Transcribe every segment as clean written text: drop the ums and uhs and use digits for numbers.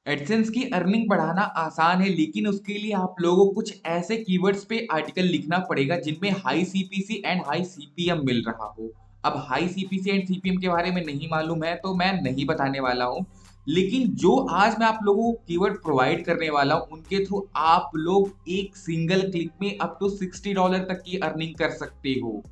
AdSense की earning बढ़ाना आसान है, लेकिन उसके लिए आप लोगों को कुछ ऐसे कीवर्ड्स पे आर्टिकल लिखना पड़ेगा जिनमें high CPC and high CPM मिल रहा हो। अब हाई सीपीसी एंड सीपीएम के बारे में नहीं मालूम है तो मैं नहीं बताने वाला हूँ। लेकिन जो आज मैं आप लोगों को कीवर्ड प्रोवाइड करने वाला हूँ, उनके थ्रू आप लोग एक सिंगल क्लिक में अप टू $60 तक की अर्निंग कर सकते हो।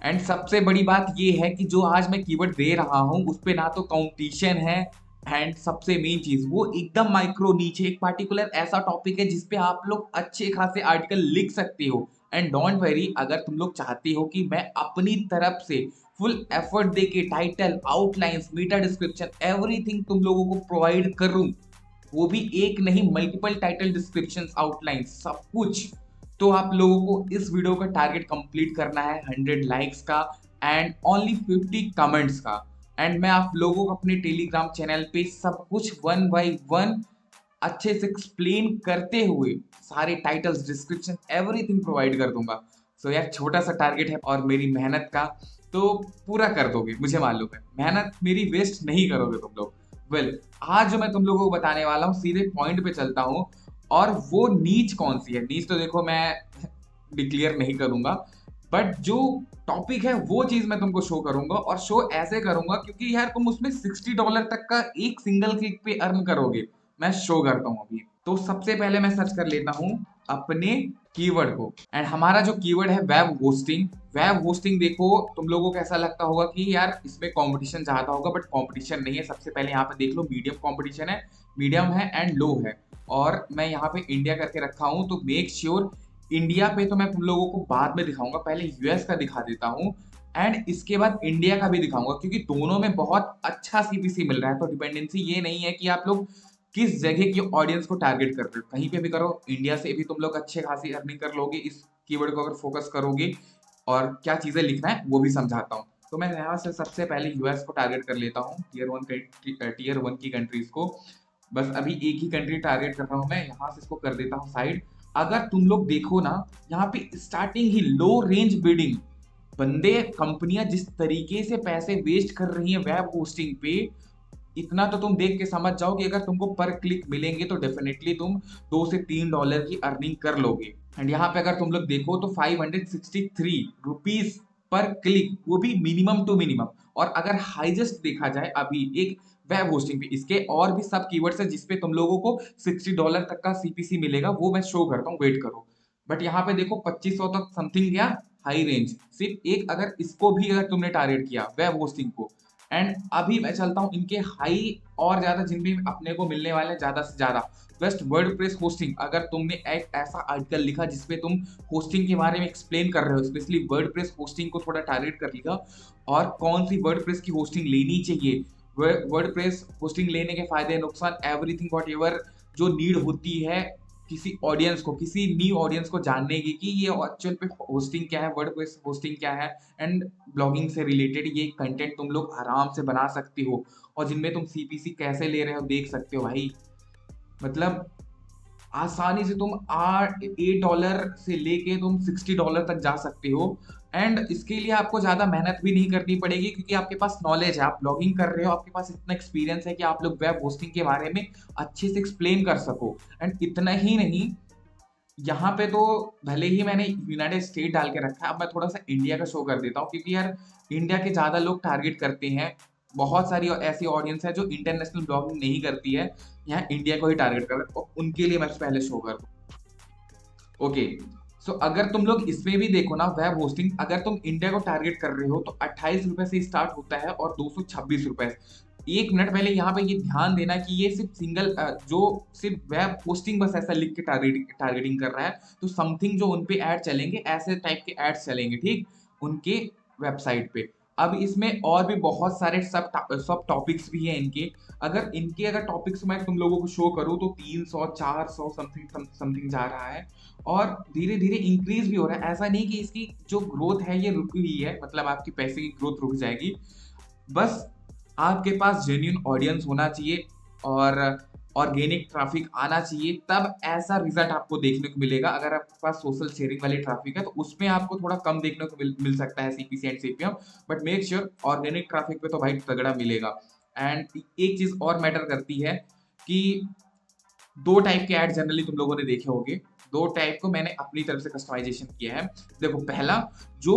एंड सबसे बड़ी बात ये है कि जो आज मैं कीवर्ड दे रहा हूँ उस पे ना तो कंपटीशन है, एंड सबसे मेन चीज वो एकदम माइक्रो नीचे एक पार्टिकुलर ऐसा टॉपिक है जिसपे आप लोग अच्छे खासे आर्टिकल लिख सकते हो। एंड डोंट वरी, अगर तुम लोग चाहते हो कि मैं अपनी तरफ से फुल एफर्ट दे के title, outlines, Meta description, everything तुम लोगों को प्रोवाइड करूं, वो भी एक नहीं मल्टीपल टाइटल, डिस्क्रिप्शंस, आउटलाइंस, सब कुछ, तो आप लोगों को इस वीडियो का टारगेट कंप्लीट करना है 100 लाइक्स का एंड ओनली 50 कमेंट्स का। एंड मैं आप लोगों को अपने टेलीग्राम चैनल पे सब कुछ वन बाय वन अच्छे से एक्सप्लेन करते हुए सारे टाइटल्स, डिस्क्रिप्शन, एवरीथिंग प्रोवाइड कर दूंगा। सो यार, छोटा सा टारगेट है और मेरी मेहनत का तो पूरा कर दोगे, मुझे मालूम है। मेहनत मेरी वेस्ट नहीं करोगे तुम लोग। वेल, आज जो मैं तुम लोगों को बताने वाला हूँ, सीधे पॉइंट पे चलता हूँ। और वो नीच कौन सी है, नीच तो देखो मैं डिक्लेयर नहीं करूंगा, बट जो टॉपिक है वो चीज मैं तुमको शो करूंगा, और शो ऐसे करूंगा क्योंकि यार तुम उसमें $60 तक का एक सिंगल क्लिक पे अर्न करोगे। मैं शो करता हूँ अभी। तो सबसे पहले मैं सर्च कर लेता हूँ अपने कीवर्ड को, एंड हमारा जो कीवर्ड है वेब होस्टिंग। वेब होस्टिंग देखो, तुम लोगों को ऐसा लगता होगा कि यार इसमें कंपटीशन ज्यादा होगा, बट कंपटीशन नहीं है। सबसे पहले यहाँ पे देख लो, मीडियम कंपटीशन है, मीडियम है एंड लो है। और मैं यहाँ पे इंडिया करके रखा हूँ, तो मेक श्योर इंडिया पे तो मैं तुम लोगों को बाद में दिखाऊंगा, पहले यूएस का दिखा देता हूँ एंड इसके बाद इंडिया का भी दिखाऊंगा, क्योंकि दोनों में बहुत अच्छा सीपीसी मिल रहा है। तो डिपेंडेंसी ये नहीं है कि आप लोग किस जगह की ऑडियंस को टारगेट कर रहे हो, कहीं पे भी करो, इंडिया से भी तुम लोग अच्छे खासी अर्निंग कर लोगे इस कीवर्ड को अगर फोकस करोगे। और क्या चीजें लिखना है वो भी समझाता हूँ। तो मैं यहाँ से सबसे पहले यूएस को टारगेट कर लेता हूँ, टीयर 1 की कंट्रीज को। बस अभी एक ही कंट्री टारगेट कर रहा हूँ मैं, यहाँ से इसको कर देता हूँ साइड। अगर तुम लोग देखो ना, यहाँ पे स्टार्टिंग ही लो रेंज बिडिंग, बंदे, कंपनियां जिस तरीके से पैसे वेस्ट कर रही हैं वेब होस्टिंग पे, इतना तो तुम देख के समझ जाओ कि अगर तुमको पर क्लिक मिलेंगे तो डेफिनेटली तुम $2 से $3 की अर्निंग कर लोगे। एंड यहाँ पे अगर तुम लोग देखो तो ₹563 पर क्लिक, वो भी मिनिमम टू मिनिमम। और अगर हाईएस्ट देखा जाए अभी एक वेब होस्टिंग पे, इसके और भी सब कीवर्ड्स है जिसपे तुम लोगों को $60 तक का सीपीसी मिलेगा, वो मैं शो करता हूँ, वेट करो। बट यहाँ पे देखो 2500 तक समथिंग गया हाई रेंज, सिर्फ एक, अगर इसको भी अगर तुमने टारगेट किया वेब होस्टिंग को। एंड अभी मैं चलता हूँ इनके हाई और ज्यादा जिनमें अपने को मिलने वाले हैं ज्यादा से ज्यादा। First, WordPress hosting. अगर तुमने एक ऐसा आर्टिकल लिखा जिसपे तुम होस्टिंग के बारे में एक्सप्लेन कर रहे हो, स्पेशली वर्डप्रेस होस्टिंग को थोड़ा टारगेट कर लिया, और कौन सी वर्डप्रेस की होस्टिंग लेनी चाहिए, वर्डप्रेस होस्टिंग लेने के फायदे, नुकसान, एवरीथिंग वॉट एवर जो नीड होती है किसी ऑडियंस को, किसी न्यू ऑडियंस को जानने की कि ये एक्चुअल पे होस्टिंग क्या है, वर्डप्रेस होस्टिंग क्या है, एंड ब्लॉगिंग से रिलेटेड ये कंटेंट तुम लोग आराम से बना सकते हो। और जिनमें तुम सीपीसी कैसे ले रहे हो देख सकते हो भाई। मतलब आसानी से तुम $8 से लेके तुम $60 तक जा सकते हो। एंड इसके लिए आपको ज्यादा मेहनत भी नहीं करनी पड़ेगी, क्योंकि आपके पास नॉलेज है, आप ब्लॉगिंग कर रहे हो, आपके पास इतना एक्सपीरियंस है कि आप लोग वेब होस्टिंग के बारे में अच्छे से एक्सप्लेन कर सको। एंड इतना ही नहीं, यहाँ पे तो भले ही मैंने यूनाइटेड स्टेट डाल के रखा है, अब मैं थोड़ा सा इंडिया का शो कर देता हूँ, क्योंकि यार इंडिया के ज्यादा लोग टारगेट करते हैं। बहुत सारी ऐसी ऑडियंस है जो इंटरनेशनल ब्लॉगिंग नहीं करती है, यहाँ इंडिया को ही टारगेट कर रहे हैं, और उनके लिए मैं पहले शो कर दूँ। ओके, सो अगर तुम लोग इसमें भी देखो ना, वेब होस्टिंग अगर तुम इंडिया को टारगेट कर रहे हो तो ₹28 से स्टार्ट होता है और ₹226। एक मिनट पहले यहाँ पे ये ध्यान देना कि ये सिर्फ सिंगल जो सिर्फ वेब होस्टिंग बस ऐसा लिख के टारगेटिंग कर रहा है, तो समथिंग जो उनपे ऐड चलेंगे, ऐसे टाइप के एड्स चलेंगे, ठीक, उनके वेबसाइट पे। अब इसमें और भी बहुत सारे सब सब टॉपिक्स भी हैं इनके। अगर टॉपिक्स मैं तुम लोगों को शो करूँ तो 300 400 समथिंग समथिंग जा रहा है, और धीरे धीरे इंक्रीज भी हो रहा है। ऐसा नहीं कि इसकी जो ग्रोथ है ये रुकी हुई है, मतलब आपकी पैसे की ग्रोथ रुक जाएगी। बस आपके पास जेन्युइन ऑडियंस होना चाहिए और ऑर्गेनिक ट्रैफिक आना चाहिए, तब ऐसा रिजल्ट आपको देखने को मिलेगा। अगर आपके पास सोशल शेयरिंग वाली ट्रैफिक है तो उसमें आपको थोड़ा कम देखने को मिल सकता है CPC and CPM, but make sure organic traffic पे तो भाई तगड़ा मिलेगा। एंड एक चीज और मैटर करती है कि दो टाइप के एड जनरली तुम लोगों ने देखे होंगे, दो टाइप को मैंने अपनी तरफ से कस्टमाइजेशन किया है। देखो, पहला जो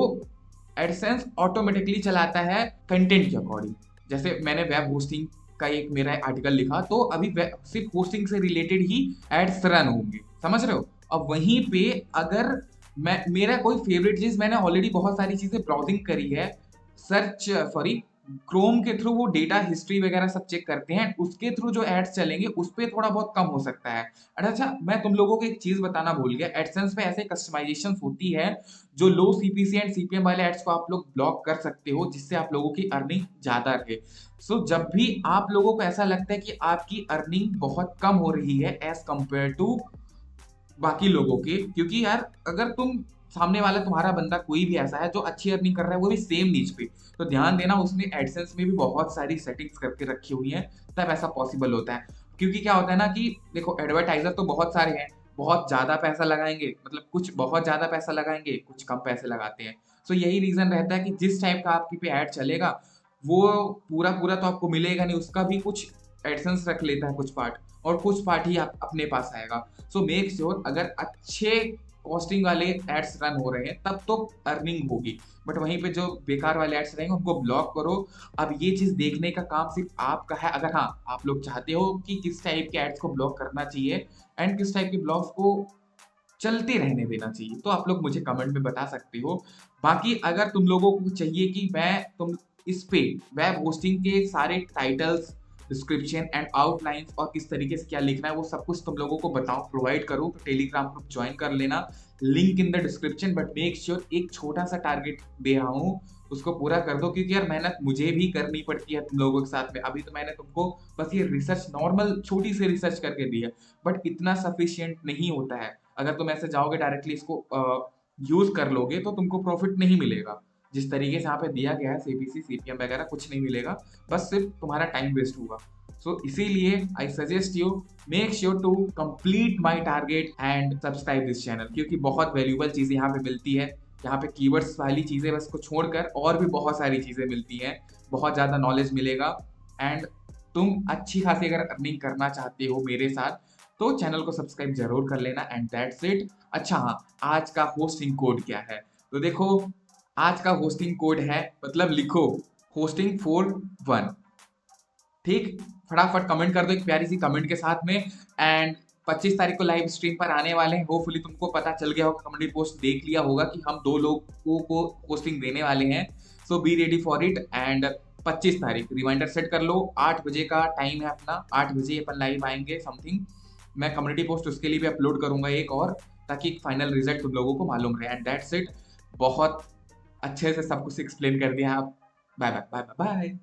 एडसेंस ऑटोमेटिकली चलाता है कंटेंट के अकॉर्डिंग। जैसे मैंने वेब होस्टिंग का एक मेरा आर्टिकल लिखा, तो अभी सिर्फ होस्टिंग से रिलेटेड ही एड्स रन होंगे, समझ रहे हो। अब वहीं पे अगर मैं मेरा कोई फेवरेट चीज, मैंने ऑलरेडी बहुत सारी चीजें ब्राउजिंग करी है, सर्च सॉरी क्रोम के थ्रू वो डेटा हिस्ट्री वगैरह सब चेक करते हैं, उसके थ्रू जो एड्स चलेंगे उस पे थोड़ा बहुत कम हो सकता है। अच्छा, मैं तुम लोगों को एक चीज बताना भूल गया, एडसेंस पे ऐसे कस्टमाइजेशन होती है जो लो सीपीसी एंड सीपीएम वाले एड्स को आप लोग ब्लॉक कर सकते हो, जिससे आप लोगों की अर्निंग ज्यादा रहे। सो जब भी आप लोगों को ऐसा लगता है कि आपकी अर्निंग बहुत कम हो रही है एज कंपेयर टू बाकी लोगों के, क्योंकि यार अगर तुम सामने वाला तुम्हारा बंदा कोई भी ऐसा है जो अच्छी अर्निंग कर रहा है वो भी सेम नीच पे, तो ध्यान देना उसने एडसेंस में भी बहुत सारी सेटिंग्स करके रखी हुई हैं, तब ऐसा पॉसिबल होता है। क्योंकि क्या होता है ना कि देखो, एडवर्टाइजर तो बहुत सारे हैं, बहुत ज्यादा पैसा लगाएंगे, मतलब कुछ बहुत ज्यादा पैसा लगाएंगे, कुछ कम पैसे लगाते हैं। सो यही रीजन रहता है कि जिस टाइप का आपकी पे ऐड चलेगा वो पूरा पूरा तो आपको मिलेगा नहीं, उसका भी कुछ एडसेंस रख लेता है कुछ पार्ट, और कुछ पार्ट ही आप अपने पास आएगा। सो मेक श्योर अगर अच्छे कॉस्टिंग वाले एड्स रन हो रहे हैं तब तो अर्निंग होगी, बट वहीं पे जो बेकार वाले एड्स रहेंगे उनको ब्लॉक करो। अब ये चीज देखने का काम सिर्फ आपका है, अगर हाँ आप लोग चाहते हो कि किस टाइप के एड्स को ब्लॉक करना चाहिए एंड किस टाइप के ब्लॉक्स को चलते रहने देना चाहिए, तो आप लोग मुझे कमेंट में बता सकते हो। बाकी अगर तुम लोगों को चाहिए कि मैं तुम इस पे वेब होस्टिंग के सारे टाइटल्स, डिस्क्रिप्शन एंड आउटलाइंस और किस तरीके से क्या लिखना है वो सब कुछ तुम लोगों को बताऊं, प्रोवाइड करूं, तो टेलीग्राम ग्रुप ज्वाइन कर लेना, link in the description. But make sure एक छोटा सा टारगेट दे रहा हूँ, उसको पूरा कर दो, क्योंकि यार मेहनत मुझे भी करनी पड़ती है तुम लोगों के साथ में। अभी तो मैंने तुमको बस ये रिसर्च, नॉर्मल छोटी सी रिसर्च करके दी है, बट इतना सफिशियंट नहीं होता है। अगर तुम ऐसे जाओगे डायरेक्टली इसको यूज कर लोगे तो तुमको प्रॉफिट नहीं मिलेगा, जिस तरीके से यहाँ पे दिया गया है सीपीसी सीपीएम वगैरह कुछ नहीं मिलेगा, बस सिर्फ तुम्हारा टाइम वेस्ट होगा। सो इसीलिए I suggest you make sure to complete my target and subscribe this channel, क्योंकि बहुत वैल्यूबल चीजें यहाँ पे मिलती है। यहाँ पे कीवर्ड्स वाली चीजें बस को छोड़कर और भी बहुत सारी चीजें मिलती हैं, बहुत ज्यादा नॉलेज मिलेगा। एंड तुम अच्छी खासी अगर अर्निंग करना चाहते हो मेरे साथ, तो चैनल को सब्सक्राइब जरूर कर लेना एंड दैट्स इट। अच्छा हाँ, आज का होस्टिंग कोड क्या है, तो देखो आज का होस्टिंग कोड है, मतलब लिखो होस्टिंग 41, ठीक। फटाफट कमेंट कर दो एक प्यारी सी कमेंट के साथ में। एंड 25 तारीख को लाइव स्ट्रीम पर आने वाले हैं, होपफुली तुमको पता चल गया होगा, कम्युनिटी पोस्ट देख लिया होगा कि हम 2 लोगों को होस्टिंग देने वाले हैं। So be ready for it. And 25 तारीख रिमाइंडर सेट कर लो, 8 बजे का टाइम है अपना, 8 बजे अपन लाइव आएंगे समथिंग। मैं कम्युनिटी पोस्ट उसके लिए भी अपलोड करूंगा एक और, ताकि फाइनल रिजल्ट तुम लोगों को मालूम रहे। एंड दैट्स इट, बहुत अच्छे से सब कुछ एक्सप्लेन कर दिया आप। Bye bye bye bye bye.